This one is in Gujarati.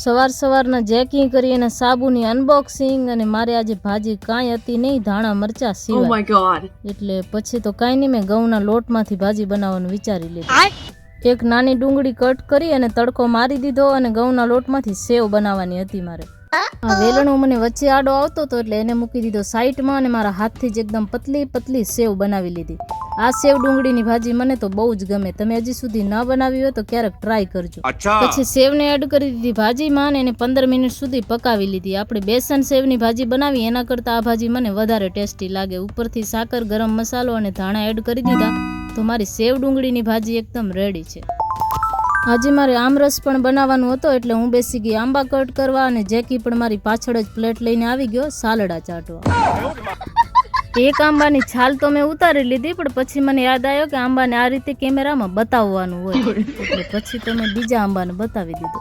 સવાર સવારના જેકિંગ કરી અને સાબુની અનબોક્સિંગ અને મારે આજે ભાજી કાંઈ હતી નહીં, ધાણા મરચા Oh સિવાય. my god. એટલે પછી તો કાંઈ નહીં, મેં ઘઉંના લોટમાંથી ભાજી બનાવવાનું વિચારી લીધું. એક નાની ડુંગળી કટ કરી અને તડકો મારી દીધો અને ઘઉંના લોટમાંથી સેવ બનાવવાની હતી મારે. આ વેલણો મને વચ્ચે આડો આવતો હતો એટલે એને મૂકી દીધો સાઈડમાં અને મારા હાથથી જ એકદમ પતલી પતલી સેવ બનાવી લીધી. આ સેવ ડુંગળીની ભાજી મને તો બહુ જ ગમે. તમે હજી સુધી ન બનાવી હોય તો ક્યારેક ટ્રાય કરજો. પછી સેવને એડ કરી દીધી ભાજીમાં અને એને 15 મિનિટ સુધી પકાવી લીધી. આપણે બેસન સેવની ભાજી બનાવી એના કરતાં આ ભાજી મને વધારે ટેસ્ટી લાગે. ઉપરથી સાકર, ગરમ મસાલો અને ધાણા એડ કરી દીધા તો મારી સેવ ડુંગળીની ભાજી એકદમ રેડી છે. આજે મારે આમરસ પણ બનાવવાનું હતો એટલે હું બેસી ગઈ આંબા કટ કરવા અને જેકી પણ મારી પાછળ જ પ્લેટ લઈને આવી ગયો સાલડા ચાટવા. એક આંબાની છાલ તો મેં ઉતારી લીધી પણ પછી મને યાદ આવ્યો કે આંબાને આ રીતે કેમેરામાં બતાવવાનું હોય એટલે પછી તો મેં બીજા આંબાને બતાવી દીધો.